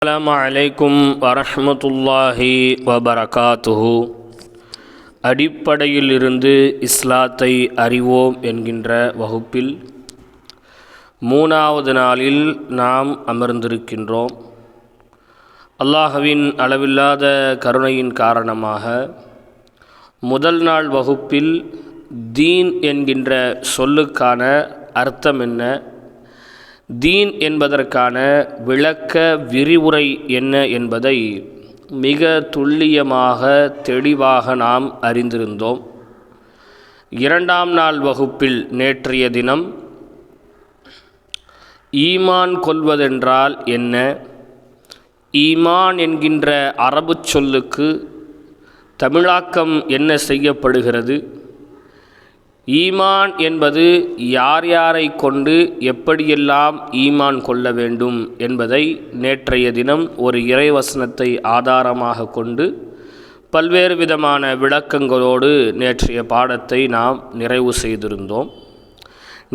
அஸ்ஸலாமு அலைக்கும் வரஹ்மத்துல்லாஹி வபரகாத்துஹு. அடிப்படையிலிருந்து இஸ்லாத்தை அறிவோம் என்கின்ற வகுப்பில் 3வது நாளில் நாம் அமர்ந்திருக்கின்றோம். அல்லாஹ்வின் அளவில்லாத கருணையின் காரணமாக முதல் நாள் வகுப்பில் தீன் என்கின்ற சொல்லுக்கான அர்த்தம் என்ன, தீன் என்பதற்கான விளக்க விரிவுரை என்ன என்பதை மிக துல்லியமாக தெளிவாக நாம் அறிந்திருந்தோம். 2ஆம் நாள் வகுப்பில் நேற்றைய தினம் ஈமான் கொள்வதென்றால் என்ன, ஈமான் என்கின்ற அரபு சொல்லுக்கு தமிழாக்கம் என்ன செய்யப்படுகிறது, ஈமான் என்பது யார் யாரை கொண்டு எப்படியெல்லாம் ஈமான் கொள்ள வேண்டும் என்பதை நேற்றைய தினம் ஒரு இறைவசனத்தை ஆதாரமாக கொண்டு பல்வேறு விதமான விளக்கங்களோடு நேற்றைய பாடத்தை நாம் நிறைவு செய்திருந்தோம்.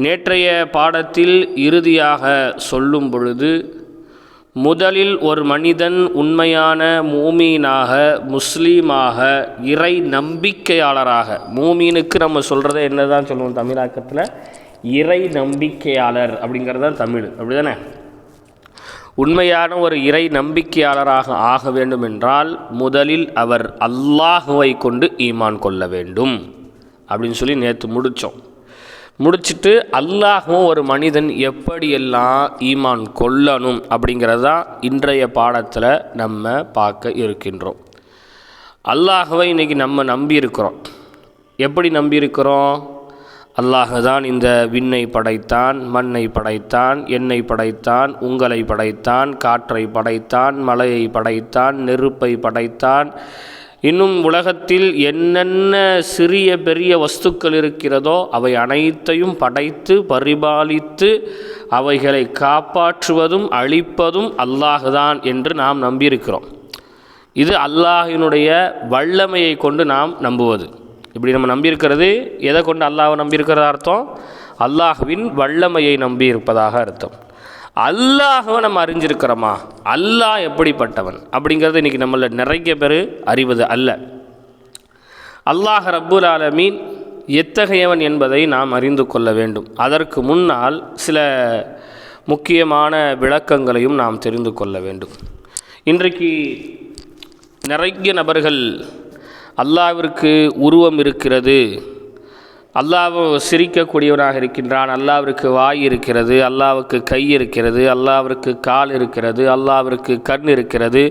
நேற்றைய பாடத்தில் இறுதியாக சொல்லும் பொழுது, முதலில் ஒரு மனிதன் உண்மையான மூமீனாக, முஸ்லீமாக, இறை நம்பிக்கையாளராக, மூமீனுக்கு நம்ம சொல்கிறத என்ன தான் சொல்லுவோம் தமிழாக்கத்தில், இறை நம்பிக்கையாளர் அப்படிங்கிறது தான் தமிழ், அப்படி தானே? உண்மையான ஒரு இறை நம்பிக்கையாளராக ஆக வேண்டும் என்றால் முதலில் அவர் அல்லாஹுவை கொண்டு ஈமான் கொள்ள வேண்டும் அப்படின்னு சொல்லி நேற்று முடிச்சிட்டு அல்லாஹும் ஒரு மனிதன் எப்படியெல்லாம் ஈமான் கொள்ளணும் அப்படிங்கிறது தான் இன்றைய பாடத்தில் நம்ம பார்க்க இருக்கின்றோம். அல்லாஹுவை இன்றைக்கி நம்ம நம்பியிருக்கிறோம். எப்படி நம்பியிருக்கிறோம்? அல்லாஹ் தான் இந்த விண்ணை படைத்தான், மண்ணை படைத்தான், என்னை படைத்தான், உங்களை படைத்தான், காற்றை படைத்தான், மலையை படைத்தான், நெருப்பை படைத்தான், இன்னும் உலகத்தில் என்னென்ன சிறிய பெரிய வஸ்துக்கள் இருக்கிறதோ அவை அனைத்தையும் படைத்து பரிபாலித்து அவைகளை காப்பாற்றுவதும் அழிப்பதும் அல்லாஹ்தான் என்று நாம் நம்பியிருக்கிறோம். இது அல்லாஹினுடைய வல்லமையை கொண்டு நாம் நம்புவது. இப்படி நம்ம நம்பியிருக்கிறது எதை கொண்டு அல்லாஹ்வை நம்பியிருக்கிறதா அர்த்தம்? அல்லாஹ்வின் வல்லமையை நம்பியிருப்பதாக அர்த்தம். அல்லாஹ்வை நம்ம அறிஞ்சிருக்கிறோமா, அல்லாஹ் எப்படிப்பட்டவன் அப்படிங்கிறது இன்றைக்கி நம்மள நிறைய பேர் அறிவது அல்ல. அல்லாஹ் ரப்புல் ஆலமீன் எத்தகையவன் என்பதை நாம் அறிந்து கொள்ள வேண்டும். அதற்கு முன்னால் சில முக்கியமான விளக்கங்களையும் நாம் தெரிந்து கொள்ள வேண்டும். இன்றைக்கு நிறைய நபர்கள் அல்லாஹ்விற்கு உருவம் இருக்கிறது, அல்லாஹ் சிரிக்கக்கூடியவனாக இருக்கின்றான், அல்லாஹ்விற்கு வாய் இருக்கிறது, அல்லாஹ்வுக்கு கை இருக்கிறது, அல்லாஹ்விற்கு கால் இருக்கிறது, அல்லாஹ்விற்கு கண் இருக்கிறது,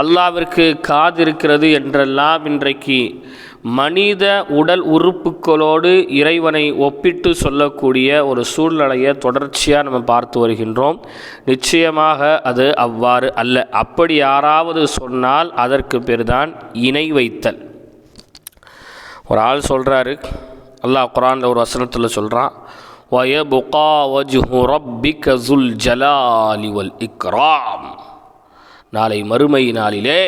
அல்லாஹ்விற்கு காது இருக்கிறது என்றெல்லாம் இன்றைக்கு மனித உடல் உறுப்புகளோடு இறைவனை ஒப்பிட்டு சொல்லக்கூடிய ஒரு சூழ்நிலையை தொடர்ச்சியாக நம்ம பார்த்து வருகின்றோம். நிச்சயமாக அது அவ்வாறு அல்ல. அப்படி யாராவது சொன்னால் அதற்கு பேர் தான் இணை வைத்தல். ஒரு ஆள் சொல்கிறாரு, அல்லாஹ் குர்ஆனில் ஒரு வசனத்தில் சொல்கிறான், வயபுகா வஜ்ஹு ரப்பிக ஸுல் ஜலாலி வல் இக்ராம், நாளை மறுமை நாளிலே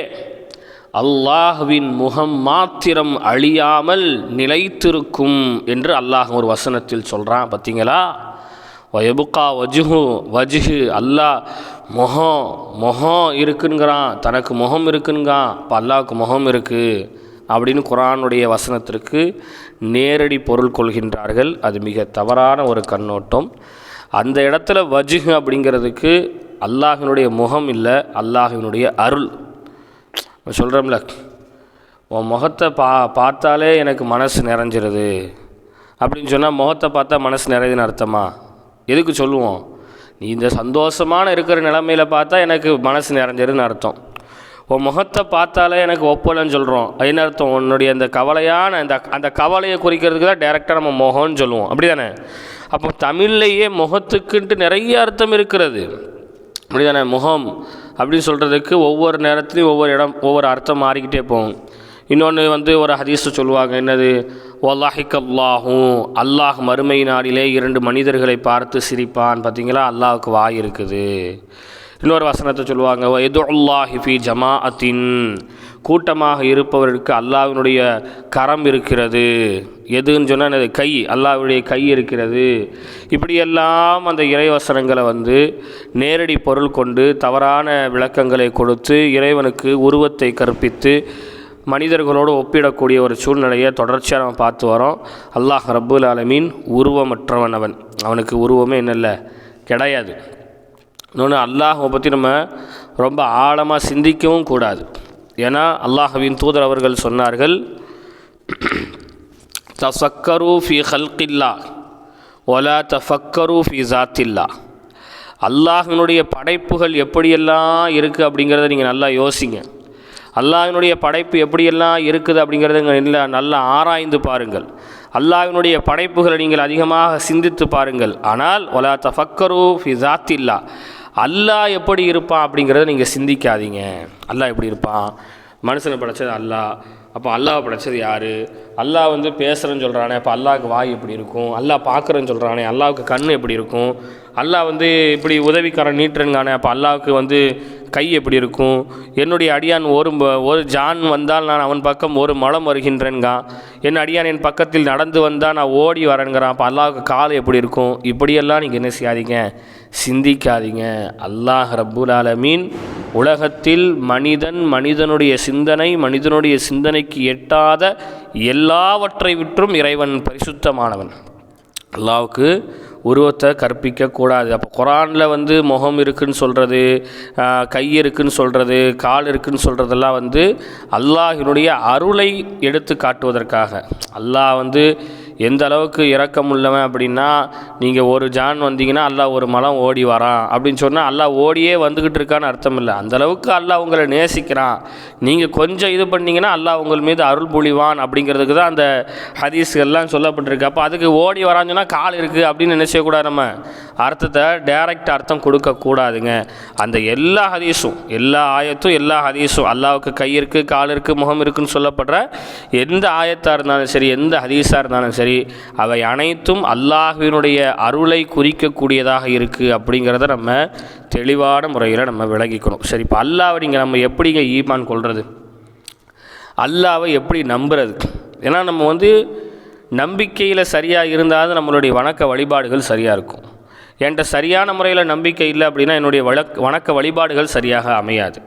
அல்லாஹ்வின் முகம் மாத்திரம் அழியாமல் நிலைத்திருக்கும் என்று அல்லாஹ் ஒரு வசனத்தில் சொல்கிறான். பார்த்தீங்களா? வயபுகா வஜ்ஹு, அல்லாஹ் முகம் இருக்குங்கிறான், தனக்கு முகம் இருக்குங்கான். இப்போ அல்லாஹ்வுக்கு முகம் இருக்குது அப்படின்னு குர்ஆனுடைய வசனத்திற்கு நேரடி பொருள் கொள்கின்றார்கள். அது மிக தவறான ஒரு கண்ணோட்டம். அந்த இடத்துல வஜ்ஹ் அப்படிங்கிறதுக்கு அல்லாஹினுடைய முகம் இல்லை, அல்லாஹினுடைய அருள். சொல்கிறோம்ல, உன் முகத்தை பார்த்தாலே எனக்கு மனசு நிறைஞ்சிருது அப்படின்னு சொன்னால் முகத்தை பார்த்தா மனசு நிறையுதுன்னு அர்த்தமா? எதுக்கு சொல்லுவோம்? நீ இந்த சந்தோஷமான இருக்கிற நிலைமையில் பார்த்தா எனக்கு மனசு நிறைஞ்சிருதுன்னு அர்த்தம். உன் முகத்தை பார்த்தாலே எனக்கு ஒப்பலன்னு சொல்கிறோம். என்ன அர்த்தம்? உன்னுடைய அந்த கவலையான அந்த கவலையை குறிக்கிறதுக்கு தான் டைரெக்டாக நம்ம முகம்னு சொல்லுவோம், அப்படி தானே? அப்போ தமிழ்லேயே முகத்துக்குன்ட்டு நிறைய அர்த்தம் இருக்கிறது, அப்படி தானே? முகம் அப்படின்னு சொல்கிறதுக்கு ஒவ்வொரு நேரத்துலையும் ஒவ்வொரு அர்த்தம் மாறிக்கிட்டே போகும். இன்னொன்று ஒரு ஹதீஸ் சொல்லுவாங்க, என்னது? வல்லாஹிக்கல்லாஹும், அல்லாஹ் மறுமை நாளிலே 2 மனிதர்களை பார்த்து சிரிப்பான். பார்த்தீங்களா? அல்லாஹ்வுக்கு வாய் இருக்குது. இன்னொரு வசனத்தை சொல்லுவாங்க, யதுல்லாஹி ஃபீ ஜமாஅத்தின், கூட்டமாக இருப்பவருக்கு அல்லாஹ்வினுடைய கரம் இருக்கிறது. எதுன்னு சொன்னால் கை, அல்லாஹ்வுடைய கை இருக்கிறது. இப்படியெல்லாம் அந்த இறைவசனங்களை நேரடி பொருள் கொண்டு தவறான விளக்கங்களை கொடுத்து இறைவனுக்கு உருவத்தை கற்பித்து மனிதர்களோடு ஒப்பிடக்கூடிய ஒரு சூழ்நிலையை தொடர்ச்சியாக நம்ம பார்த்து வரோம். அல்லாஹ் ரப்புல் ஆலமீன் உருவமற்றவன், அவனுக்கு உருவமே என்னல்ல கிடையாது. இன்னொன்று, அல்லாஹை பற்றி நம்ம ரொம்ப ஆழமாக சிந்திக்கவும் கூடாது. ஏன்னா அல்லாஹ்வின் தூதர் அவர்கள் சொன்னார்கள், தஃபக்கரு ஃபி ஹல்கில்லா வலா தஃபக்கரு ஃபி ஜாத்தில்லா. அல்லாஹ்வினுடைய படைப்புகள் எப்படியெல்லாம் இருக்குது அப்படிங்கிறத நீங்கள் நல்லா யோசிங்க. அல்லாஹ்வினுடைய படைப்பு எப்படியெல்லாம் இருக்குது அப்படிங்கிறத நல்லா ஆராய்ந்து பாருங்கள். அல்லாஹ்வினுடைய படைப்புகளை நீங்கள் அதிகமாக சிந்தித்து பாருங்கள். ஆனால் வலா தஃபக்கரு ஃபி ஜாத்தில்லா, அல்லாஹ் எப்படி இருப்பான் அப்படிங்கிறத நீங்கள் சிந்திக்காதீங்க. அல்லாஹ் எப்படி இருப்பான்? மனுஷனை படைச்சது அல்லாஹ், அப்போ அல்லாஹ் படைச்சது யார்? அல்லாஹ் பேசுகிறேன்னு சொல்கிறானே, அப்போ அல்லாஹ்வுக்கு வாய் எப்படி இருக்கும்? அல்லாஹ் பார்க்குறேன்னு சொல்கிறானே, அல்லாஹ்வுக்கு கண் எப்படி இருக்கும்? அல்லாஹ் இப்படி உதவிக்காரன் நீட்டுறேங்கானே, அப்போ அல்லாஹ்வுக்கு கை எப்படி இருக்கும்? என்னுடைய அடியான் ஒரு ஜான் வந்தால் நான் அவன் பக்கம் ஒரு மலம் வருகின்றேன்கா, என் அடியான் என் பக்கத்தில் நடந்து வந்தால் நான் ஓடி வரேங்கிறான், அப்போ அல்லாஹ்வுக்கு கால் எப்படி இருக்கும்? இப்படியெல்லாம் நீங்கள் என்ன செய்யாதீங்க, சிந்திக்காதீங்க. அல்லாஹ் ரப்புல் ஆலமீன் உலகத்தில் மனிதனுடைய சிந்தனைக்கு எட்டாத எல்லாவற்றை விற்றும் இறைவன் பரிசுத்தமானவன். அல்லாஹ்வுக்கு உருவத்தை கற்பிக்கக்கூடாது. அப்போ குரானில் முகம் இருக்குதுன்னு சொல்கிறது, கை இருக்குதுன்னு சொல்கிறது, கால் இருக்குதுன்னு சொல்கிறதெல்லாம் அல்லாஹ்வினுடைய அருளை எடுத்து காட்டுவதற்காக. அல்லாஹ் எந்த அளவுக்கு இரக்கம் உள்ளவன் அப்படின்னா, நீங்கள் ஒரு ஜான் வந்தீங்கன்னா அல்லாஹ் ஒரு மலம் ஓடி வரான் அப்படின்னு சொன்னால் அல்லாஹ் ஓடியே வந்துக்கிட்டு இருக்கான்னு அர்த்தம் இல்லை. அந்தளவுக்கு அல்லாஹ் உங்களை நேசிக்கிறான். நீங்கள் கொஞ்சம் இது பண்ணிங்கன்னா அல்லாஹ் உங்கள் மீது அருள் புரிவான் அப்படிங்கிறதுக்கு தான் அந்த ஹதீஸ்கள்லாம் சொல்லப்பட்டிருக்கு. அப்போ அதுக்கு ஓடி வரான்னு சொன்னால் கால் இருக்குது அப்படின்னு நினைச்சக்கூடாது. நம்ம அர்த்தத்தை டைரக்ட் அர்த்தம் கொடுக்கக்கூடாதுங்க. அந்த எல்லா ஹதீஸும், எல்லா ஆயத்தும், எல்லா ஹதீஸும் அல்லாஹ்வுக்கு கை இருக்குது, கால் இருக்குது, முகம் இருக்குதுன்னு சொல்லப்படுற எந்த ஆயத்தாக இருந்தாலும் சரி, எந்த ஹதீஸாக இருந்தாலும் சரி, அவை அனைத்தும் அல்லாஹ்வினுடைய அருளை குறிக்கக்கூடியதாக இருக்குது அப்படிங்கிறத நம்ம தெளிவான முறையில் நம்ம விளங்கிக்கணும். சரி, இப்போ அல்லாஹ்வை நீங்கள் நம்ம எப்படிங்க ஈமான் கொள்வது? அல்லாஹ்வை எப்படி நம்புறது? ஏன்னா நம்ம நம்பிக்கையில் சரியாக இருந்தால் நம்மளுடைய வணக்க வழிபாடுகள் சரியாக இருக்கும். என்கிட்ட சரியான முறையில் நம்பிக்கை இல்லை அப்படின்னா என்னுடைய வணக்க வழிபாடுகள் சரியாக அமையாது.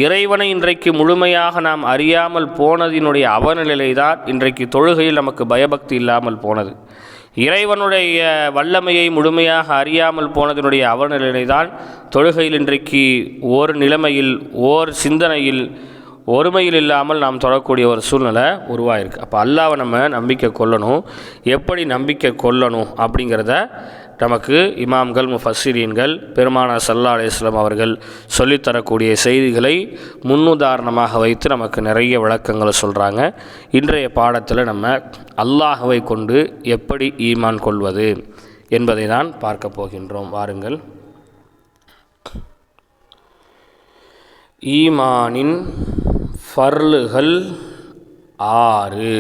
இறைவனை இன்றைக்கு முழுமையாக நாம் அறியாமல் போனதினுடைய அவநிலை தான் இன்றைக்கு தொழுகையில் நமக்கு பயபக்தி இல்லாமல் போனது. இறைவனுடைய வல்லமையை முழுமையாக அறியாமல் போனதினுடைய அவநிலை தான் தொழுகையில் இன்றைக்கு ஓர் நிலைமையில், ஓர் சிந்தனையில், ஒருமையில் இல்லாமல் நாம் தொடரக்கூடிய ஒரு சூழ்நிலை உருவாயிருக்கு. அப்போ அல்லாஹ்வை நம்ம நம்பிக்கை கொள்ளணும். எப்படி நம்பிக்கை கொள்ளணும் அப்படிங்கிறத நமக்கு இமாம்கள், முஃபஸ்ஸிரீன்கள், பெருமானார் ஸல்லல்லாஹு அலைஹி வஸல்லம் அவர்கள் சொல்லித்தரக்கூடிய செய்திகளை முன்னுதாரணமாக வைத்து நமக்கு நிறைய விளக்கங்களை சொல்கிறாங்க. இன்றைய பாடத்தில் நம்ம அல்லாஹ்வை கொண்டு எப்படி ஈமான் கொள்வது என்பதை தான் பார்க்க போகின்றோம். வாருங்கள். ஈமானின் ஃபர்லுகள் 6.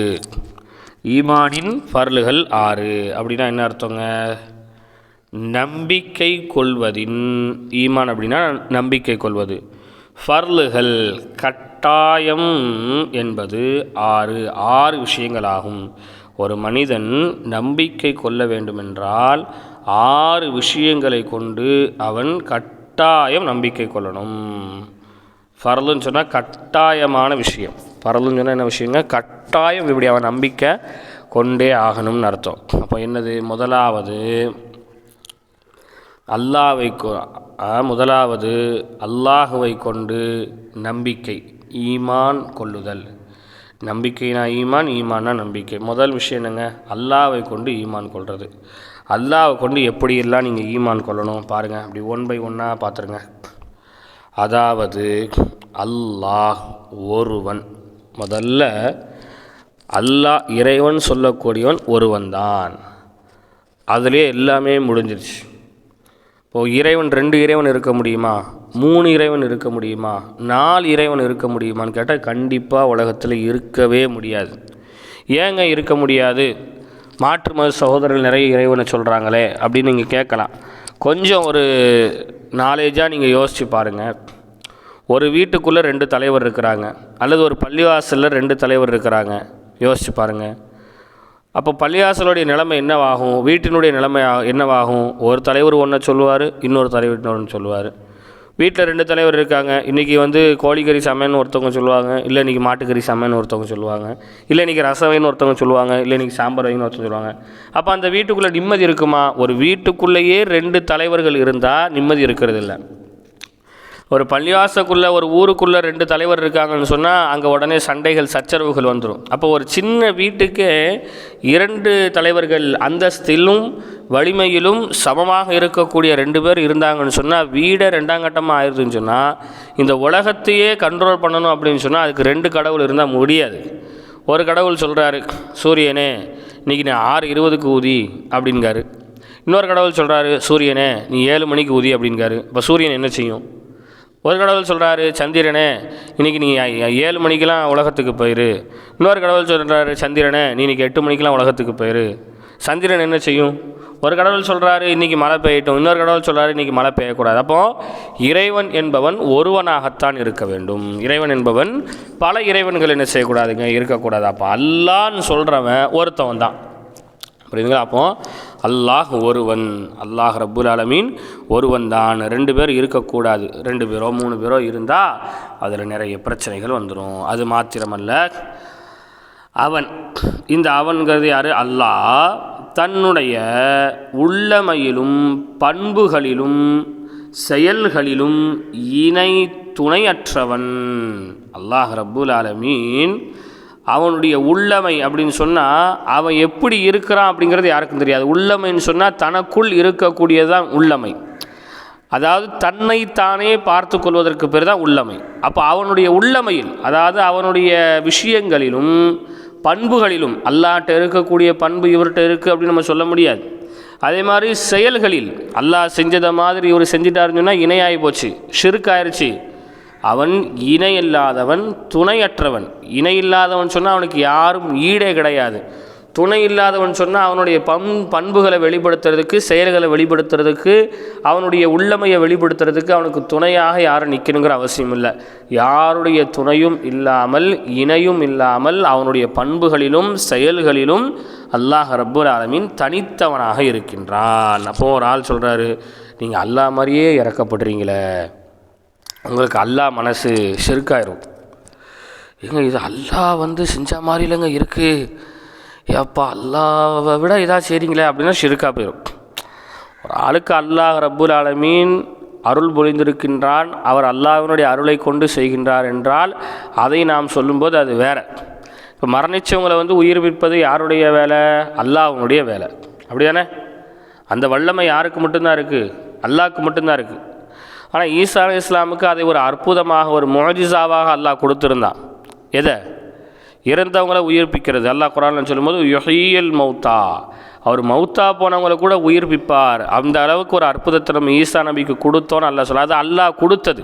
ஈமானின் ஃபர்லுகள் 6 அப்படின்னா என்ன அர்த்தங்க? நம்பிக்கை கொள்வதின், ஈமான் அப்படின்னா நம்பிக்கை கொள்வது. ஃபர்லுகள் கட்டாயம் என்பது 6 விஷயங்களாகும். ஒரு மனிதன் நம்பிக்கை கொள்ள வேண்டுமென்றால் 6 விஷயங்களை கொண்டு அவன் கட்டாயம் நம்பிக்கை கொள்ளணும். ஃபர்லுன்னு சொன்னால் கட்டாயமான விஷயம். ஃபர்லுன்னு சொன்னால் என்ன விஷயங்க? கட்டாயம் இப்படி அவன் நம்பிக்கை கொண்டே ஆகணும்னு அர்த்தம். அப்போ என்னது? முதலாவது அல்லாஹுவை கொண்டு நம்பிக்கை, ஈமான் கொள்ளுதல். நம்பிக்கைனா ஈமான், ஈமான்னா நம்பிக்கை. முதல் விஷயம் என்னங்க? அல்லாஹ்வை கொண்டு ஈமான் கொள்வது. அல்லாஹ்வை கொண்டு எப்படியெல்லாம் நீங்கள் ஈமான் கொள்ளணும் பாருங்கள். அப்படி ஒன் பை ஒன்னாக பார்த்துருங்க. அதாவது அல்லாஹ் ஒருவன். முதல்ல அல்லாஹ் இறைவன் சொல்லக்கூடியவன் ஒருவன்தான். அதிலே எல்லாமே முடிஞ்சிருச்சு. இப்போது இறைவன் 2 இறைவன் இருக்க முடியுமா? 3 இறைவன் இருக்க முடியுமா? 4 இறைவன் இருக்க முடியுமான்னு கேட்டால் கண்டிப்பாக உலகத்தில் இருக்கவே முடியாது. ஏங்க இருக்க முடியாது? மாற்று மத சகோதரர்கள் நிறைய இறைவனை சொல்கிறாங்களே அப்படின்னு நீங்கள் கேட்கலாம். கொஞ்சம் ஒரு நாலேஜாக நீங்கள் யோசித்து பாருங்கள். ஒரு வீட்டுக்குள்ளே 2 தலைவர் இருக்கிறாங்க, அல்லது ஒரு பள்ளிவாசலில் 2 தலைவர் இருக்கிறாங்க. யோசித்து பாருங்கள். அப்போ பள்ளிவாசலுடைய நிலைமை என்னவாகும், வீட்டினுடைய நிலைமை என்னவாகும்? ஒரு தலைவர் ஒன்றை சொல்லுவார், இன்னொரு தலைவர் இன்னொன்று சொல்லுவார். வீட்டில் 2 தலைவர் இருக்காங்க. இன்றைக்கி கோழிக்கறி சமையல்னு ஒருத்தவங்க சொல்லுவாங்க, இல்லை இன்றைக்கி மாட்டுக்கறி சமையல்னு ஒருத்தவங்க சொல்லுவாங்க, இல்லை இன்றைக்கி ரசவைன்னு ஒருத்தவங்க சொல்லுவாங்க, இல்லை இன்றைக்கி சாம்பார் வைன்னு ஒருத்தவங்க சொல்லுவாங்க. அப்போ அந்த வீட்டுக்குள்ளே நிம்மதி இருக்குமா? ஒரு வீட்டுக்குள்ளேயே 2 தலைவர்கள் இருந்தால் நிம்மதி இருக்கிறது இல்லை. ஒரு பள்ளிவாசக்குள்ளே, ஒரு ஊருக்குள்ளே 2 தலைவர் இருக்காங்கன்னு சொன்னால் அங்கே உடனே சண்டைகள், சச்சரவுகள் வந்துடும். அப்போ ஒரு சின்ன வீட்டுக்கு 2 தலைவர்கள் அந்தஸ்திலும் வலிமையிலும் சமமாக இருக்கக்கூடிய 2 பேர் இருந்தாங்கன்னு சொன்னால் வீடை 2ஆம் கட்டமாக ஆயிடுதுன்னு சொன்னால், இந்த உலகத்தையே கண்ட்ரோல் பண்ணணும் அப்படின்னு சொன்னால் அதுக்கு 2 கடவுள் இருந்தால் முடியாது. ஒரு கடவுள் சொல்கிறாரு, சூரியனே இன்றைக்கி நீ 6:20க்கு ஊதி அப்படின்காரு. இன்னொரு கடவுள் சொல்கிறாரு, சூரியனே நீ 7 மணிக்கு ஊதி அப்படின்காரு. இப்போ சூரியன் என்ன செய்யும்? ஒரு கடவுள் சொல்கிறாரு, சந்திரனே இன்றைக்கி நீ 7 மணிக்கெலாம் உலகத்துக்கு போயிரு. இன்னொரு கடவுள் சொல்கிறாரு, சந்திரனே நீ இன்றைக்கி 8 மணிக்கெலாம் உலகத்துக்கு போயிரு. சந்திரன் என்ன செய்யும்? ஒரு கடவுள் சொல்கிறாரு, இன்றைக்கி மழை பெய்யட்டும். இன்னொரு கடவுள் சொல்கிறாரு, இன்றைக்கி மழை பெய்யக்கூடாது. அப்போது இறைவன் என்பவன் ஒருவனாகத்தான் இருக்க வேண்டும். இறைவன் என்பவன் பல இறைவன்கள் என்ன செய்யக்கூடாதுங்க, இருக்கக்கூடாது. அப்போ அல்லான்னு சொல்கிறவன் ஒருத்தவன் தான். புரியுதுங்களா? அப்போ அல்லாஹ் ஒருவன், அல்லாஹ் ரப்புல் ஆலமீன் ஒருவன் தான். 2 பேர் இருக்கக்கூடாது. 2 பேரோ 3 பேரோ இருந்தால் அதில் நிறைய பிரச்சனைகள் வந்துடும். அது மாத்திரமல்ல, அவன், இந்த அவன்கிறது யார்? அல்லாஹ் தன்னுடைய உள்ளமையிலும் பண்புகளிலும் செயல்களிலும் இணை துணையற்றவன். அல்லாஹ் ரப்புல் ஆலமீன் அவனுடைய உள்ளமை அப்படின்னு சொன்னால் அவன் எப்படி இருக்கிறான் அப்படிங்கிறது யாருக்கும் தெரியாது. உள்ளமைன்னு சொன்னால் தனக்குள் இருக்கக்கூடியதான் உள்ளமை. அதாவது தன்னைத்தானே பார்த்து கொள்வதற்கு பேர் தான் உள்ளமை. அப்போ அவனுடைய உள்ளமையில், அதாவது அவனுடைய விஷயங்களிலும் பண்புகளிலும் அல்லாஹ்ட்ட இருக்கக்கூடிய பண்பு இவர்கிட்ட இருக்குது அப்படின்னு நம்ம சொல்ல முடியாது. அதே மாதிரி செயல்களில் அல்லாஹ் செஞ்சதை மாதிரி இவர் செஞ்சிட்டாருன்னு சொன்னால் இணையாகி போச்சு, ஷிர்க் ஆயிடுச்சு. அவன் இணை இல்லாதவன், துணையற்றவன். இணை இல்லாதவன் சொன்னால் அவனுக்கு யாரும் ஈடே கிடையாது. துணை இல்லாதவன் சொன்னால் அவனுடைய பண்புகளை வெளிப்படுத்துறதுக்கு, செயல்களை வெளிப்படுத்துறதுக்கு, அவனுடைய உள்ளமையை வெளிப்படுத்துறதுக்கு அவனுக்கு துணையாக யாரும் நிற்கணுங்கிற அவசியம் இல்லை. யாருடைய துணையும் இல்லாமல், இணையும் இல்லாமல் அவனுடைய பண்புகளிலும் செயல்களிலும் அல்லாஹ் ரப்புல் ஆலமீன் தனித்தவனாக இருக்கின்றான். அப்போது ஒரு ஆள் சொல்கிறாரு, நீங்கள் அல்லாஹ் மாதிரியே இறக்கப்படுறீங்களே, உங்களுக்கு அல்லாஹ் மனசு ஷிர்காயிரும். ஏங்க இது அல்லாஹ் செஞ்ச மாதிரி இல்லைங்க இருக்குது, ஏப்பா அல்லாவை விட இதாக செய்கிறீங்களே அப்படின்னா ஷிர்காக போயிடும். ஒரு ஆளுக்கு அல்லாஹ் ரப்புல் ஆலமீன் அருள் பொழிந்திருக்கின்றான், அவர் அல்லாஹ்வினுடைய அருளை கொண்டு செய்கின்றார் என்றால் அதை நாம் சொல்லும்போது அது வேறு. இப்போ மரணித்தவங்களை உயிர்ப்பிப்பது யாருடைய வேலை? அல்லாஹ்வுடைய வேலை. அப்படி தானே? அந்த வல்லமை யாருக்கு மட்டும்தான் இருக்குது? அல்லாஹ்க்கு மட்டும்தான் இருக்குது. ஆனால் ஈசா அலைஹிஸ்ஸலாமுக்கு அதை ஒரு அற்புதமாக, ஒரு முஅஜிஸாவாக அல்லாஹ் கொடுத்துருந்தான். எதை? இறந்தவங்களை உயிர்ப்பிக்கிறது. அல்லாஹ் குர்ஆனில் சொல்லும்போது யுஹ்யீல் மௌத்தா, அவர் மௌத்தா போனவங்களை கூட உயிர்ப்பிப்பார். அந்த அளவுக்கு ஒரு அற்புதத்தை நம்ம ஈசா நபிக்கு கொடுத்தோன்னு அல்லாஹ் சொல்ல. அது அல்லாஹ் கொடுத்தது.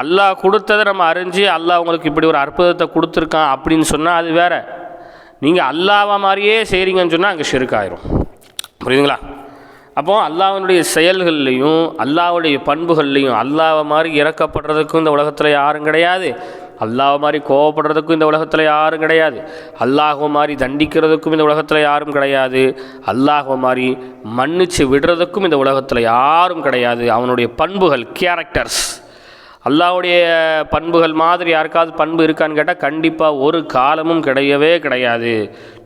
அல்லாஹ் கொடுத்ததை நம்ம அறிஞ்சு அல்லாஹ் உங்களுக்கு இப்படி ஒரு அற்புதத்தை கொடுத்துருக்கான் அப்படின்னு சொன்னால் அது வேறு. நீங்கள் அல்லாஹ்வை மாதிரியே செய்கிறீங்கன்னு சொன்னால் அங்கே ஷிர்க் ஆயிரும். புரியுதுங்களா? அப்போது அல்லாஹ்வுடைய செயல்கள்லையும் அல்லாஹ்வுடைய பண்புகள்லையும் அல்லாஹ்வை மாதிரி இறக்கப்படுறதுக்கும் இந்த உலகத்தில் யாரும் கிடையாது, அல்லாஹ் மாதிரி கோவப்படுறதுக்கும் இந்த உலகத்தில் யாரும் கிடையாது, அல்லாஹ்வை மாதிரி தண்டிக்கிறதுக்கும் இந்த உலகத்தில் யாரும் கிடையாது, அல்லாஹ்வை மாதிரி மன்னிச்சு விடுறதுக்கும் இந்த உலகத்தில் யாரும் கிடையாது. அவனுடைய பண்புகள், கேரக்டர்ஸ், அல்லாஹ்வுடைய பண்புகள் மாதிரி யாருக்காவது பண்பு இருக்கான்னு கேட்டால் கண்டிப்பாக ஒரு காலமும் கிடையவே கிடையாது.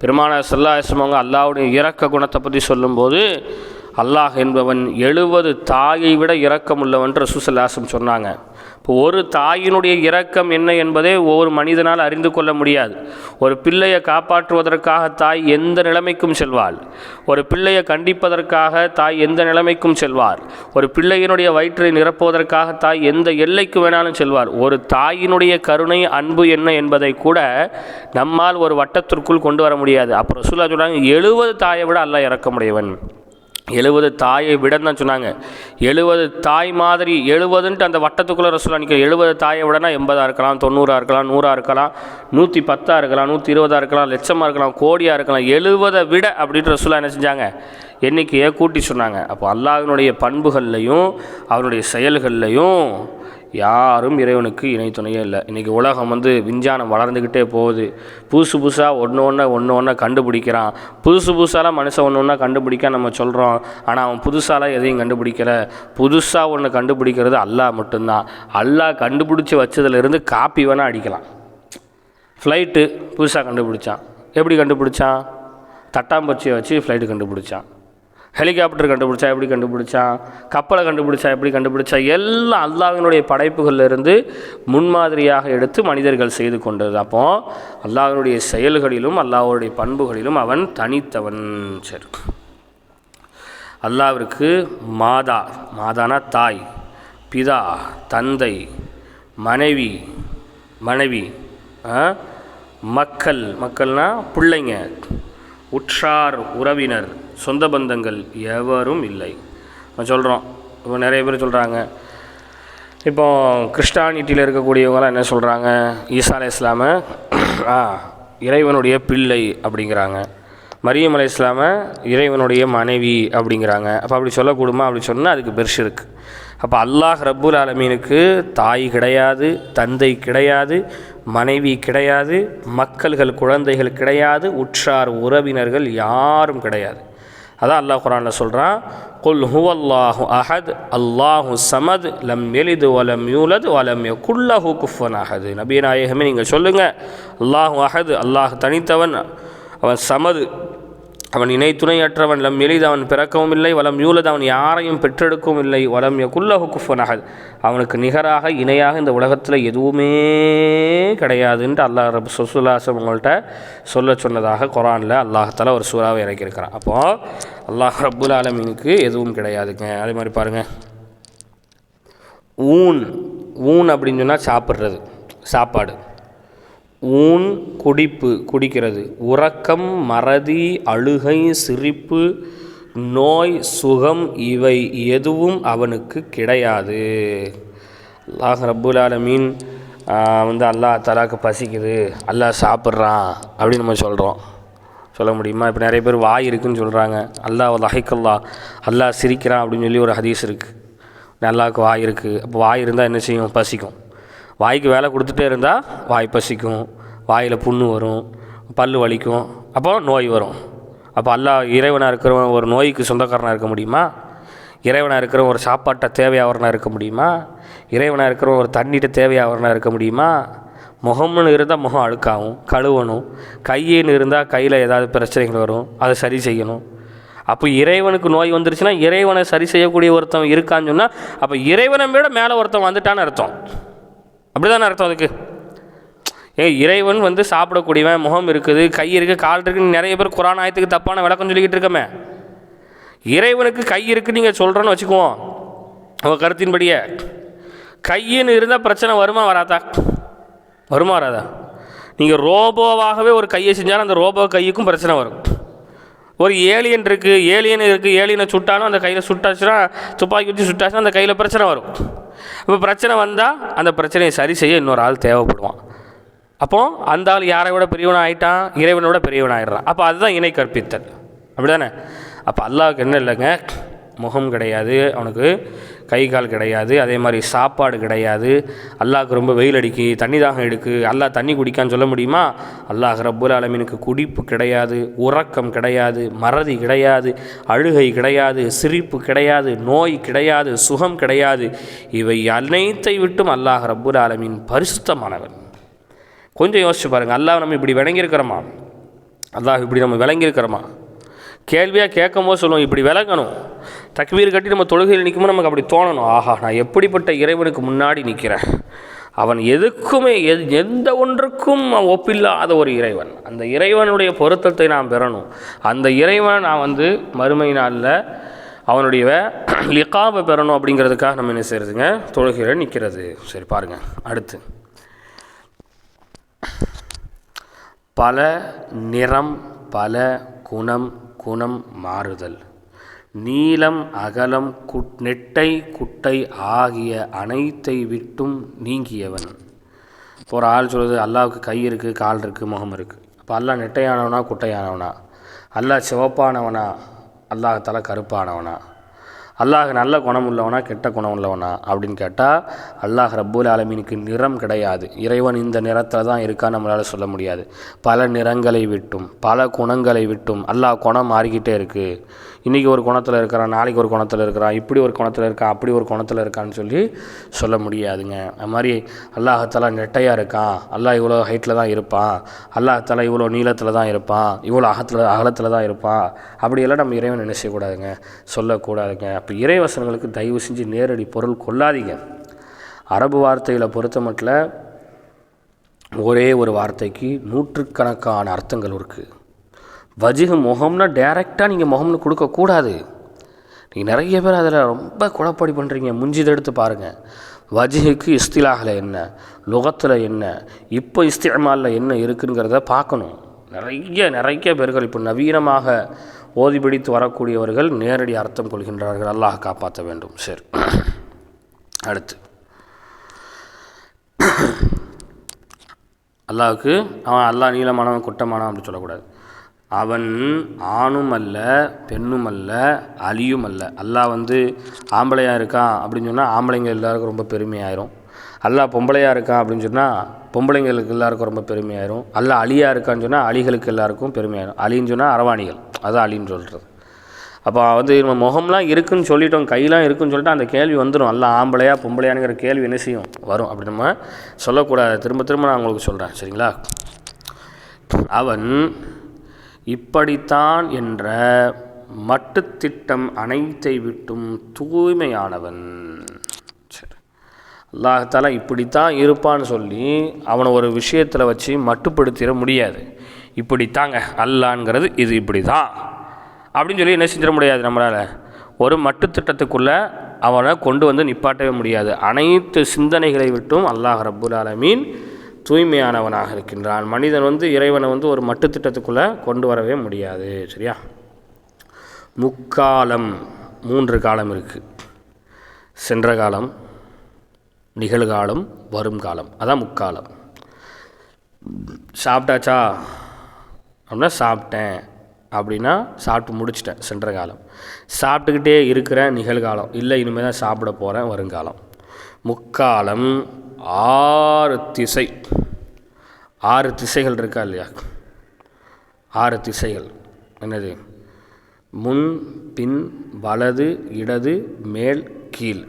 பெருமானார் ஸல்லல்லாஹு அலைஹி வஸல்லம் அவங்க அல்லாஹ்வுடைய இரக்க குணத்தை பற்றி சொல்லும்போது, அல்லாஹ் என்பவன் 70 தாயை விட இரக்கமுள்ளவன் ரசூலுல்லாஹி ஸல்லல்லாஹு அலைஹி வஸல்லம் சொன்னாங்க. இப்போ ஒரு தாயினுடைய இரக்கம் என்ன என்பதை ஒவ்வொரு மனிதனால் அறிந்து கொள்ள முடியாது. ஒரு பிள்ளையை காப்பாற்றுவதற்காக தாய் எந்த நிலைமைக்கும் செல்வாள், ஒரு பிள்ளையை கண்டிப்பதற்காக தாய் எந்த நிலைமைக்கும் செல்வார், ஒரு பிள்ளையினுடைய வயிற்றை நிரப்புவதற்காக தாய் எந்த எல்லைக்கு வேணாலும் செல்வார். ஒரு தாயினுடைய கருணை, அன்பு என்ன என்பதை கூட நம்மால் ஒரு வட்டத்திற்குள் கொண்டு வர முடியாது. அப்புறம் ரசூலுல்லாஹ் சொல்றாங்க, 70 தாயை விட அல்லாஹ் இரக்கமுடையவன். 70 தாயை விடன்னு தான் சொன்னாங்க. 70 தாய் மாதிரி 70ன்ட்டு அந்த வட்டத்துக்குள்ளே ரசூலுல்லாஹ் நிற்கிற 70 தாயை விடனா 80 இருக்கலாம், 90 இருக்கலாம், 100 இருக்கலாம், 110 இருக்கலாம், 120 இருக்கலாம், லட்சமாக இருக்கலாம், கோடியாக இருக்கலாம். 70 விட அப்படின்ட்டு ரசூலுல்லாஹ் என்ன செஞ்சாங்க, எண்ணிக்கையை கூட்டி சொன்னாங்க. அப்போ அல்லாஹ்வினுடைய பண்புகள்லையும் அவனுடைய செயல்கள்லையும் யாரும் இறைவனுக்கு இணை துணையே இல்லை. இன்றைக்கி உலகம் விஞ்ஞானம் வளர்ந்துக்கிட்டே போகுது. புதுசாக ஒன்று கண்டுபிடிக்கிறான். புதுசாலாம் மனுஷன் ஒன்று கண்டுபிடிக்க நம்ம சொல்கிறோம். ஆனால் அவன் புதுசாலாம் எதையும் கண்டுபிடிக்கலை. புதுசாக ஒன்று கண்டுபிடிக்கிறது அல்லாஹ் மட்டும்தான். அல்லாஹ் கண்டுபிடிச்சி வச்சதுலேருந்து காப்பி வேணால் அடிக்கலாம். ஃப்ளைட்டு புதுசாக கண்டுபிடிச்சான். எப்படி கண்டுபிடிச்சான்? தட்டாம்பூச்சியை வச்சு ஃப்ளைட்டு கண்டுபிடிச்சான். ஹெலிகாப்டர் கண்டுபிடிச்சா எப்படி கண்டுபிடிச்சான்? கப்பலை கண்டுபிடிச்சா எப்படி கண்டுபிடிச்சா? எல்லாம் அல்லாஹ்வினுடைய படைப்புகளிலிருந்து முன்மாதிரியாக எடுத்து மனிதர்கள் செய்து கொண்டது. அப்போது அல்லாஹ்வினுடைய செயல்களிலும் அல்லாஹ்வுடைய பண்புகளிலும் அவன் தனித்தவன். சரி, அல்லாஹ்விற்கு மாதானா தாய், பிதா தந்தை, மனைவி, மக்கள்னா பிள்ளைங்க, உற்றார் உறவினர், சொந்த பந்தங்கள் எவரும் இல்லை. நம்ம சொல்கிறோம். இப்போ நிறைய பேர் சொல்கிறாங்க, இப்போ கிறிஸ்டானிட்டியில் இருக்கக்கூடியவங்களாம் என்ன சொல்கிறாங்க, ஈசா அலைஹிஸ்ஸலாமை இறைவனுடைய பிள்ளை அப்படிங்கிறாங்க, மரியம் அலைஹிஸ்ஸலாமை இறைவனுடைய மனைவி அப்படிங்கிறாங்க. அப்போ அப்படி சொல்லக்கூடுமா? அப்படி சொன்னால் அதுக்கு பெருசு இருக்குது. அப்போ அல்லாஹ் ரப்புல் ஆலமீனுக்கு தாய் கிடையாது, தந்தை கிடையாது, மனைவி கிடையாது, மக்கள்கள் குழந்தைகள் கிடையாது, உற்றார் உறவினர்கள் யாரும் கிடையாது. அதான் அல்லாஹ் குர்ஆனில் சொல்கிறான், குல் ஹுவல்லாஹு அஹத் அல்லாஹு சமத் லம் யலித் வலம் யூலத் வலம் யகுல் லஹு குஃபுவன் அஹத். நபியே நாயகமே நீங்கள் சொல்லுங்கள், அல்லாஹு அஹத், அல்லாஹ் தனித்தவன், அவன் சமது, அவன் இணை துணையற்றவன், லம் யலித், அவன் பிறக்கவும் இல்லை, வலம் யூலத், அவன் யாரையும் பெற்றெடுக்கவும் இல்லை, வலம் யகுல் லஹு குஃபுவன் அஹத், அவனுக்கு நிகராக இணையாக இந்த உலகத்தில் எதுவுமே கிடையாதுன்ட்டு அல்லாஹ் ரசூலுல்லாஹ் அவங்கள்ட்ட சொல்ல சொன்னதாக குர்ஆனில் அல்லாஹ் தஆலா ஒரு சூறாவை இறக்கியிருக்கிறான். அப்போது அல்லாஹ் ரப்புல் ஆலமீனுக்கு எதுவும் கிடையாதுங்க. அதே மாதிரி பாருங்கள், ஊன் அப்படின்னு சொன்னால் சாப்பாடு, ஊன் குடிக்கிறது, உறக்கம், மறதி, அழுகை, சிரிப்பு, நோய், சுகம், இவை எதுவும் அவனுக்கு கிடையாது. அல்லாஹ் ரப்புல் ஆலமீன் அல்லாஹ் தஆலாக்கு பசிக்குது, அல்லாஹ் சாப்பிட்றான் அப்படின்னு நம்ம சொல்ல முடியுமா? இப்போ நிறைய பேர் வாய் இருக்குதுன்னு சொல்கிறாங்க. அல்லாஹ் லஹிக்கல்லா, அல்லாஹ் சிரிக்கிறான் அப்படின்னு சொல்லி ஒரு ஹதீஸ் இருக்குது. அல்லாஹ்வுக்கு வாய் இருக்குது. அப்போ வாய் இருந்தால் என்ன செய்யும்? பசிக்கும். வாய்க்கு வேலை கொடுத்துட்டே இருந்தால் வாய் பசிக்கும், வாயில் புண்ணு வரும், பல் வலிக்கும், அப்போ நோய் வரும். அப்போ அல்லாஹ் இறைவனாக இருக்கிறவன் ஒரு நோய்க்கு சொந்தக்காரனாக இருக்க முடியுமா? இறைவனாக இருக்கிறவன் ஒரு சாப்பாட்டை தேவையாகிறனாக இருக்க முடியுமா? இறைவனாக இருக்கிறவன் ஒரு தண்ணிட்ட தேவையாகிறனாக இருக்க முடியுமா? முகம்னு இருந்தால் முகம் அழுக்காகும், கழுவணும். கையின்னு இருந்தால் கையில் ஏதாவது பிரச்சனைகள் வரும், அதை சரி செய்யணும். அப்போ இறைவனுக்கு நோய் வந்துருச்சுன்னா இறைவனை சரி செய்யக்கூடிய ஒருத்தன் இருக்கான்னு சொன்னால் அப்போ இறைவனை விட மேலே ஒருத்தன் வந்துட்டான்னு அர்த்தம். அப்படி தானே அர்த்தம் அதுக்கு? இறைவன் சாப்பிடக்கூடியவன், முகம் இருக்குது, கை இருக்குது, கால் இருக்குன்னு நிறைய பேர் குர்ஆன் ஆயத்துக்கு தப்பான விளக்கம் சொல்லிக்கிட்டு இருக்கமே. இறைவனுக்கு கை இருக்குன்னு நீங்கள் சொல்கிறோன்னு வச்சுக்குவோம். அவன் கருத்தின்படியே கையின்னு இருந்தால் பிரச்சனை வருமா வராதா? நீங்கள் ரோபோவாகவே ஒரு கையை செஞ்சாலும் அந்த ரோபோ கையுக்கும் பிரச்சனை வரும். ஒரு ஏலியன் இருக்குது, ஏலியனை சுட்டாலும் அந்த கையில் சுட்டாச்சுன்னா, துப்பாக்கி வச்சு சுட்டாச்சுன்னா அந்த கையில் பிரச்சனை வரும். இப்போ பிரச்சனை வந்தால் அந்த பிரச்சனையை சரி செய்ய இன்னொரு ஆள் தேவைப்படுவான். அப்போது அந்த ஆள் யாரை விட பெரியவனாக ஆகிட்டான்? இறைவனோட பெரியவனாகிடுறான். அப்போ அதுதான் இணை கற்பித்தல். அப்படி தானே? அப்போ அல்லாஹ்வுக்கு என்ன இல்லைங்க, முகம் கிடையாது, அவனுக்கு கை கால் கிடையாது, அதே மாதிரி சாப்பாடு கிடையாது. அல்லாஹ்வுக்கு ரொம்ப வெயில் அடிக்கு, தண்ணி தாகம் எடுக்கு, அல்லாஹ் தண்ணி குடிக்கான்னு சொல்ல முடியுமா? அல்லாஹ் ரப்புல் ஆலமீனுக்கு குடிப்பு கிடையாது, உறக்கம் கிடையாது, மறதி கிடையாது, அழுகை கிடையாது, சிரிப்பு கிடையாது, நோய் கிடையாது, சுகம் கிடையாது. இவை அனைத்தை விட்டும் அல்லாஹ் ரப்புல் ஆலமீன் பரிசுத்தமானவன். கொஞ்சம் யோசிச்சு பாருங்கள், அல்லாஹ் நம்ம இப்படி விளங்கியிருக்கிறோமா? கேள்வியாக கேட்கும் போது சொல்லுவோம், இப்படி விளங்கணும். தக்பீர் கட்டி நம்ம தொழுகையில் நிற்கும்போது நமக்கு அப்படி தோணணும், ஆஹா நான் எப்படிப்பட்ட இறைவனுக்கு முன்னாடி நிற்கிறேன். அவன் எதுக்குமே எந்த ஒன்றுக்கும் ஒப்பில்லாத ஒரு இறைவன். அந்த இறைவனுடைய பொருத்தத்தை நாம் பெறணும். அந்த இறைவன் நான் மறுமை நாளில் அவனுடைய லிகாவை பெறணும். அப்படிங்கிறதுக்காக நம்ம என்ன செய்கிறதுங்க, தொழுகையில் நிற்கிறது. சரி பாருங்கள், அடுத்து பல நிறம், பல குணம் மாறுதல். நீளம் அகலம் நெட்டை குட்டை ஆகிய அனைத்தை விட்டும் நீங்கியவன். இப்போ ஒரு ஆள் சொல்லுது அல்லாவுக்கு கை இருக்குது, கால் இருக்குது, முகம் இருக்குது. அப்போ அல்லாஹ் நெட்டையானவனா குட்டையானவனா? அல்லாஹ் சிவப்பானவனா? அல்லாஹ் கருப்பானவனா? அல்லாஹ் நல்ல குணம் உள்ளவனா கெட்ட குணம் உள்ளவனா அப்படின்னு கேட்டால் அல்லாஹ் ரப்புல் ஆலமீனுக்கு நிறம் கிடையாது. இறைவன் இந்த நிறத்தில் தான் இருக்கான்னு நம்மளால் சொல்ல முடியாது. பல நிறங்களை விட்டும் பல குணங்களை விட்டும் அல்லாஹ் குணம் மாறிக்கிட்டே இருக்குது. இன்றைக்கி ஒரு குணத்தில் இருக்கிறான், நாளைக்கு ஒரு குணத்தில் இருக்கிறான், இப்படி ஒரு குணத்தில் இருக்கான், அப்படி ஒரு குணத்தில் இருக்கான்னு சொல்லி சொல்ல முடியாதுங்க. அது மாதிரி அல்லாஹாலா நெட்டையாக இருக்கான், அல்லாஹ் இவ்வளோ ஹைட்டில் தான் இருப்பான், அல்லாஹாலா இவ்வளோ நீளத்தில் தான் இருப்பான், இவ்வளோ அகலத்தில் தான் இருப்பான், அப்படியெல்லாம் நம்ம இறைவன் என்ன செய்யக்கூடாதுங்க, சொல்லக்கூடாதுங்க. அப்போ இறைவசனங்களுக்கு தயவு செஞ்சு நேரடி பொருள் கொள்ளாதீங்க. அரபு வார்த்தையில் பொறுத்த மட்டும் ஒரே ஒரு வார்த்தைக்கு நூற்றுக்கணக்கான அர்த்தங்கள் இருக்குது. வஜிஹ் முகம்னா டைரெக்டாக நீங்கள் முகம்னு கொடுக்கக்கூடாது. நீங்கள் நிறைய பேர் அதில் ரொம்ப குழப்படி பண்ணுறீங்க. முஞ்சிதை எடுத்து பாருங்கள். வஜிஹுக்கு இஸ்திலாஹில் என்ன, லுகத்தில் என்ன, இப்போ இஸ்திமாலில் என்ன இருக்குங்கிறத பார்க்கணும். நிறைய பேர்கள் இப்போ நவீனமாக ஓதி பிடித்து வரக்கூடியவர்கள் நேரடி அர்த்தம் கொள்கின்றார்கள். அல்லாஹ் காப்பாற்ற வேண்டும். சரி, அடுத்து அல்லாஹுக்கு அல்லாஹ் நீளமானவன் குட்டமானவன் அப்படி சொல்லக்கூடாது. அவன் ஆணும் அல்ல பெண்ணும் அல்ல அலியும் அல்ல. அல்லாஹ் ஆம்பளையாக இருக்கான் அப்படின்னு சொன்னால் ஆம்பளைங்க எல்லாருக்கும் ரொம்ப பெருமையாயிரும். அல்லாஹ் பொம்பளையாக இருக்கான் அப்படின்னு சொன்னால் பொம்பளைங்களுக்கு எல்லாருக்கும் ரொம்ப பெருமையாயிரும். அல்லாஹ் அலியாக இருக்கான்னு சொன்னால் அலிகளுக்கு எல்லாருக்கும் பெருமையாயிரும். அலின்னு சொன்னால் அரவாணிகள், அதுதான் அலின்னு சொல்கிறது. அப்போ நம்ம முகம்லாம் இருக்குதுன்னு சொல்லிட்டோம், கையெலாம் இருக்குதுன்னு சொல்லிட்டு அந்த கேள்வி வந்துடும். அல்லாஹ் ஆம்பளையா பொம்பளையானுங்கிற கேள்வி என்ன செய்யும், வரும். அப்படி நம்ம சொல்லக்கூடாது. திரும்ப நான் உங்களுக்கு சொல்கிறேன், சரிங்களா? அவன் இப்படித்தான் என்ற மட்டுத்திட்டம் அனைத்தை விட்டும் தூய்மையானவன். சரி, அல்லாஹ்தாலா இப்படித்தான் இருப்பான்னு சொல்லி அவனை ஒரு விஷயத்தில் வச்சு மட்டுப்படுத்திட முடியாது. இப்படித்தாங்க அல்லாஹ்ங்கிறது இது இப்படி தான் அப்படின்னு சொல்லி என்ன செஞ்சிட முடியாது. நம்மளால் ஒரு மட்டுத்திட்டத்துக்குள்ளே அவனை கொண்டு நிப்பாட்டவே முடியாது. அனைத்து சிந்தனைகளை விட்டும் அல்லாஹ் ரப்புல் ஆலமீன் தூய்மையானவனாக இருக்கின்றான். மனிதன் இறைவனை ஒரு மட்டுத்திட்டத்துக்குள்ளே கொண்டு வரவே முடியாது. சரியா? முக்காலம், 3 காலம் இருக்குது. சென்ற காலம், நிகழ்காலம், வரும் காலம். அதான் முக்காலம். சாப்பிட்டாச்சா அப்படின்னா சாப்பிட்டேன் அப்படின்னா சாப்பிட்டு முடிச்சிட்டேன், சென்ற காலம். சாப்பிட்டுக்கிட்டே இருக்கிறேன், நிகழ்காலம். இல்லை இனிமேல் தான் சாப்பிட போகிறேன், வருங்காலம். முக்காலம் 6 திசை. 6 திசைகள் இருக்கா இல்லையா? 6 திசைகள் என்னது? முன் பின் வலது இடது மேல் கீழ்.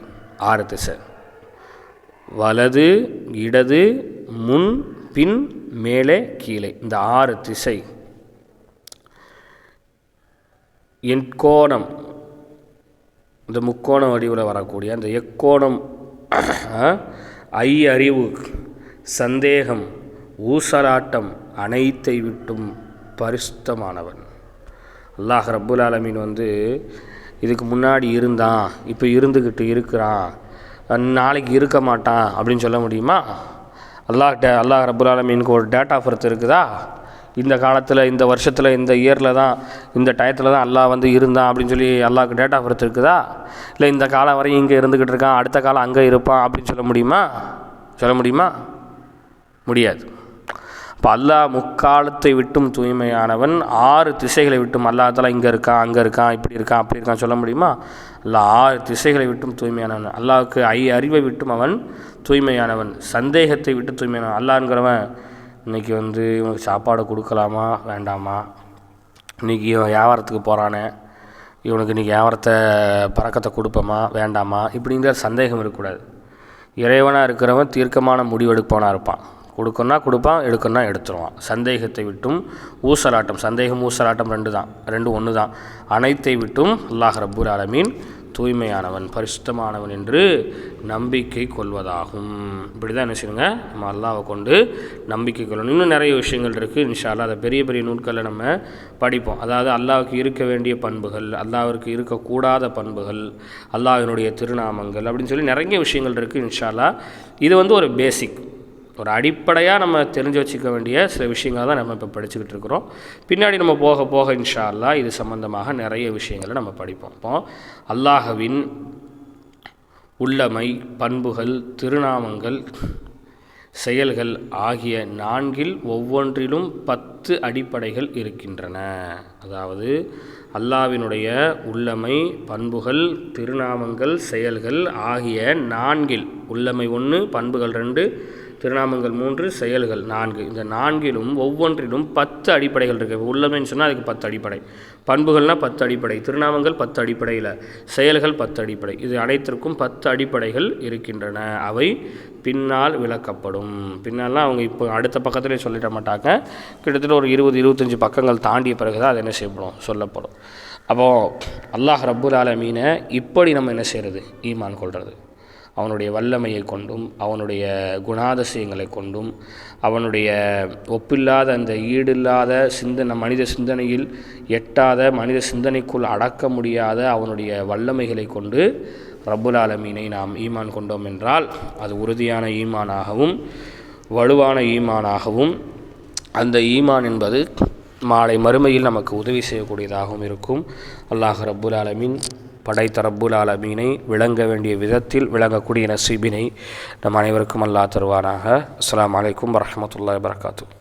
6 திசை. வலது இடது முன் பின் மேலே கீழே. இந்த 6 திசை எண்கோணம், இந்த முக்கோண வடிவில் வரக்கூடிய அந்த எக்கோணம், அறிவு, சந்தேகம், ஊசலாட்டம் அனைத்தை விட்டும் பரிசுத்தமானவன். அல்லாஹ் ரப்புல் ஆலமீன் இதுக்கு முன்னாடி இருந்தான், இப்போ இருந்துக்கிட்டு இருக்கிறான், நாளைக்கு இருக்க மாட்டான் அப்படின்னு சொல்ல முடியுமா? அல்லாஹ் ரப்புல் ஆலமீனுக்கு ஒரு டேட் ஆஃப் பர்த் இருக்குதா? இந்த காலத்தில், இந்த வருஷத்தில், இந்த இயரில் தான், இந்த டயத்தில் தான் அல்லாஹ் இருந்தான் அப்படின்னு சொல்லி அல்லாஹ்க்கு டேட் ஆஃப் பர்த் இருக்குதா? இல்லை இந்த காலம் வரையும் இங்கே இருந்துக்கிட்டு இருக்கான், அடுத்த காலம் அங்கே இருப்பான் அப்படின்னு சொல்ல முடியுமா? முடியாது. இப்போ அல்லாஹ் முக்காலத்தை விட்டும் தூய்மையானவன். 6 திசைகளை விட்டும் அல்லாஹ்தாலா இங்கே இருக்கான், அங்கே இருக்கான், இப்படி இருக்கான், அப்படி இருக்கான் சொல்ல முடியுமா? அல்லாஹ் 6 திசைகளை விட்டும் தூய்மையானவன். அல்லாஹ்வுக்கு அறிவை விட்டும் அவன் தூய்மையானவன். சந்தேகத்தை விட்டு தூய்மையானவன். அல்லாஹ்ங்கிறவன் இன்றைக்கி இவனுக்கு சாப்பாடு கொடுக்கலாமா வேண்டாமா, இன்றைக்கி இவன் வியாபாரத்துக்கு போகிறானே, இவனுக்கு இன்றைக்கி வியாபாரத்தை பறக்கத்தை கொடுப்போமா வேண்டாமா, இப்படிங்கிற சந்தேகம் இருக்கக்கூடாது. இறைவனாக இருக்கிறவன் தீர்க்கமான முடிவு எடுப்பவனாக இருப்பான். கொடுக்கணுன்னா கொடுப்பான், எடுக்கணுன்னா எடுத்துருவான். சந்தேகத்தை விட்டும் ஊசலாட்டம், சந்தேகம் ஊசலாட்டம் ரெண்டும் ஒன்று தான். அனைத்தை விட்டும் அல்லாஹ் ரப்புல் ஆலமீன் தூய்மையானவன், பரிசுத்தமானவன் என்று நம்பிக்கை கொள்வதாகும். இப்படி தான் என்ன செய்யுங்க, நம்ம அல்லாஹ்வை கொண்டு நம்பிக்கை கொள்ளணும். இன்னும் நிறைய விஷயங்கள் இருக்குது. இன்ஷா அல்லாஹ் அதை பெரிய பெரிய நூட்களில் நம்ம படிப்போம். அதாவது அல்லாஹ்வுக்கு இருக்க வேண்டிய பண்புகள், அல்லாஹ்விற்கு இருக்கக்கூடாத பண்புகள், அல்லாஹ்வினுடைய திருநாமங்கள் அப்படின்னு சொல்லி நிறைய விஷயங்கள் இருக்குது. இன்ஷா அல்லாஹ் இது ஒரு பேசிக், ஒரு அடிப்படையாக நம்ம தெரிஞ்சு வச்சுக்க வேண்டிய சில விஷயங்கள் தான் நம்ம இப்போ படிச்சுக்கிட்டு இருக்கிறோம். பின்னாடி நம்ம போக போக இன்ஷா அல்லாஹ் இது சம்பந்தமாக நிறைய விஷயங்களை நம்ம படிப்போம். இப்போ அல்லாஹ்வின் உள்ளமை, பண்புகள், திருநாமங்கள், செயல்கள் ஆகிய 4 ஒவ்வொன்றிலும் 10 அடிப்படைகள் இருக்கின்றன. அதாவது அல்லாஹ்வினுடைய உள்ளமை, பண்புகள், திருநாமங்கள், செயல்கள் ஆகிய 4 உள்ளமை 1, பண்புகள் 2, திருநாமங்கள் 3, செயல்கள் 4. இந்த 4லும் ஒவ்வொன்றிலும் 10 அடிப்படைகள் இருக்குது. உள்ளமைன்னு சொன்னால் அதுக்கு 10 அடிப்படை, பண்புகள்னால் 10 அடிப்படை, திருநாமங்கள் 10 அடிப்படையில், செயல்கள் 10 அடிப்படை. இது அனைத்திற்கும் 10 அடிப்படைகள் இருக்கின்றன. அவை பின்னால் விளக்கப்படும். பின்னால்னால் அவங்க இப்போ அடுத்த பக்கத்துலேயே சொல்லிட மாட்டாங்க. கிட்டத்தட்ட ஒரு 20-25 பக்கங்கள் தாண்டிய பிறகு தான் அது என்ன செய்யப்படும், சொல்லப்படும். அப்போது அல்லாஹ் ரப்புல் ஆலமீனை இப்படி நம்ம என்ன செய்கிறது, ஈமான் கொள்வது. அவனுடைய வல்லமையை கொண்டும், அவனுடைய குணாதிசயங்களை கொண்டும், அவனுடைய ஒப்பில்லாத அந்த ஈடில்லாத மனித சிந்தனையில் எட்டாத, மனித சிந்தனைக்குள் அடக்க முடியாத அவனுடைய வல்லமைகளை கொண்டு ரப்புல் ஆலமீனை நாம் ஈமான் கொண்டோம் என்றால் அது உறுதியான ஈமானாகவும் வலுவான ஈமானாகவும், அந்த ஈமான் என்பது மாலை மறுமையில் நமக்கு உதவி செய்யக்கூடியதாகவும் இருக்கும். அல்லாஹ் ரப்புல் ஆலமீன் படைத்த ரப்புல் ஆலமீனை விளங்க வேண்டிய விதத்தில் விளங்கக்கூடிய நசீபினை நம் அனைவருக்கும் அல்லாஹ் தருவானாக. அஸ்ஸலாமு அலைக்கும் வரஹ்மத்துல்லாஹி வபரகாத்துஹு.